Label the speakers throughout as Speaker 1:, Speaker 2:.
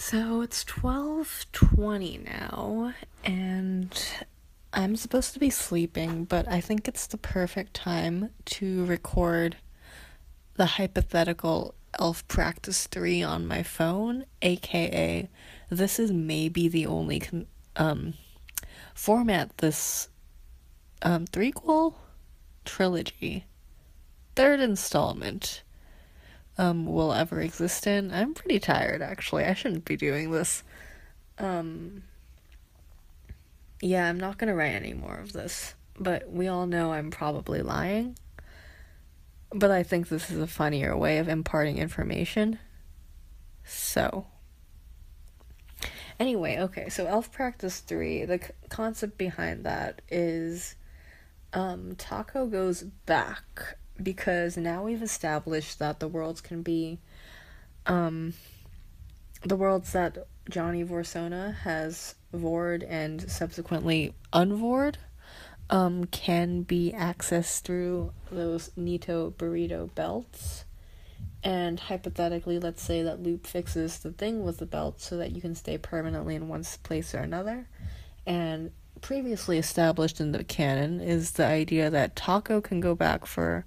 Speaker 1: So it's 12:20 now, and I'm supposed to be sleeping, but I think it's the perfect time to record the hypothetical Elf Practice 3 on my phone, aka this is maybe the only format this threequel trilogy, third installment will ever exist in. I'm pretty tired, actually. I shouldn't be doing this. Yeah, I'm not gonna write any more of this, but we all know I'm probably lying. But I think this is a funnier way of imparting information. So, anyway, okay, so Elf Practice 3, the concept behind that is Taco goes back because now we've established that the worlds can be the worlds that Johnny Vorsona has vored and subsequently unvored can be accessed through those Nito Burrito belts. And hypothetically, let's say that Loop fixes the thing with the belt so that you can stay permanently in one place or another. And previously established in the canon is the idea that Taco can go back for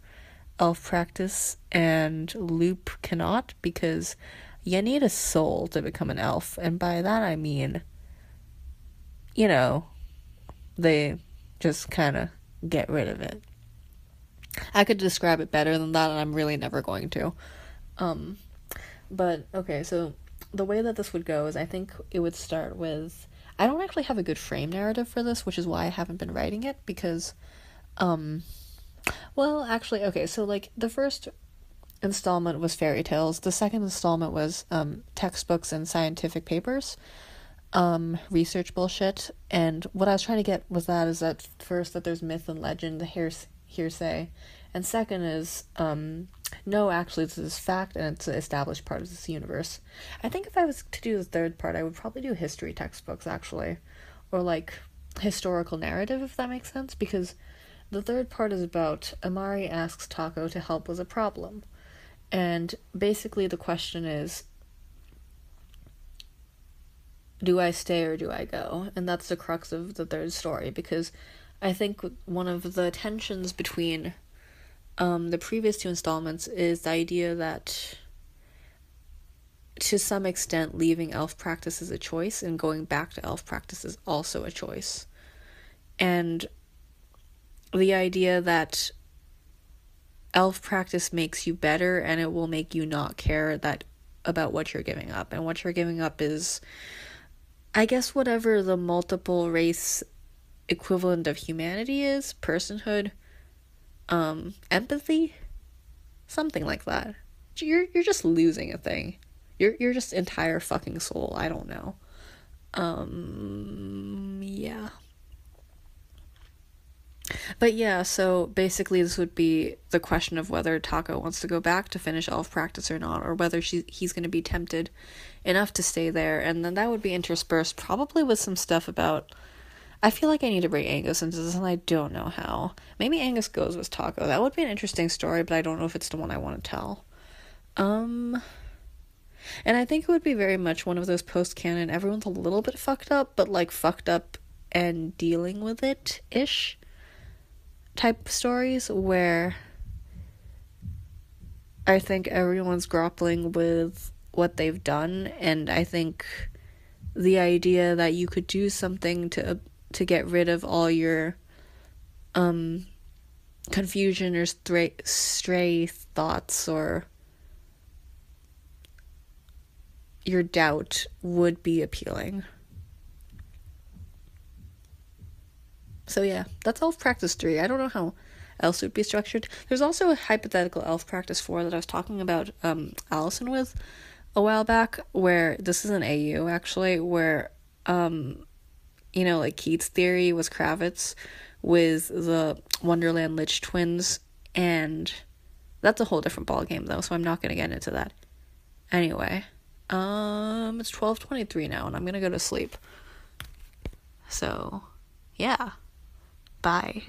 Speaker 1: elf practice and Loop cannot, because you need a soul to become an elf. And by that I mean, they just kind of get rid of it. I could describe it better than that, and I'm really never going to. But, okay, so the way that this would go is I think it would start with... I don't actually have a good frame narrative for this, which is why I haven't been writing it, because, well, actually, okay, so, the first installment was fairy tales. The second installment was, textbooks and scientific papers, research bullshit, and what I was trying to get with that is that first that there's myth and legend, the hearsay, and second is, no, actually, this is fact, and it's an established part of this universe. I think if I was to do the third part, I would probably do history textbooks, actually, or, historical narrative, if that makes sense, because the third part is about Amari asks Taco to help with a problem, and basically the question is, do I stay or do I go? And that's the crux of the third story, because I think one of the tensions between the previous two installments is the idea that to some extent leaving elf practice is a choice and going back to elf practice is also a choice. And the idea that elf practice makes you better and it will make you not care about what you're giving up. And what you're giving up is, I guess, whatever the multiple race equivalent of humanity is, personhood, empathy, something like that. You're just losing a thing. You're just entire fucking soul. I don't know. Yeah. But yeah, so basically this would be the question of whether Taco wants to go back to finish elf practice or not, or whether he's going to be tempted enough to stay there, and then that would be interspersed probably with some stuff about... I feel like I need to bring Angus into this, and I don't know how. Maybe Angus goes with Taco. That would be an interesting story, but I don't know if it's the one I want to tell. And I think it would be very much one of those post-canon, everyone's a little bit fucked up, but, fucked up and dealing with it-ish type stories, where I think everyone's grappling with what they've done, and I think the idea that you could do something to get rid of all your confusion or stray thoughts or your doubt would be appealing. So yeah, that's Elf Practice 3. I don't know how else it would be structured. There's also a hypothetical Elf Practice 4 that I was talking about Allison with a while back, where this is an AU actually, where Keats' theory was Kravitz with the Wonderland Lich twins, and that's a whole different ballgame though, so I'm not gonna get into that. Anyway, it's 12:23 now, and I'm gonna go to sleep. So, yeah. Bye.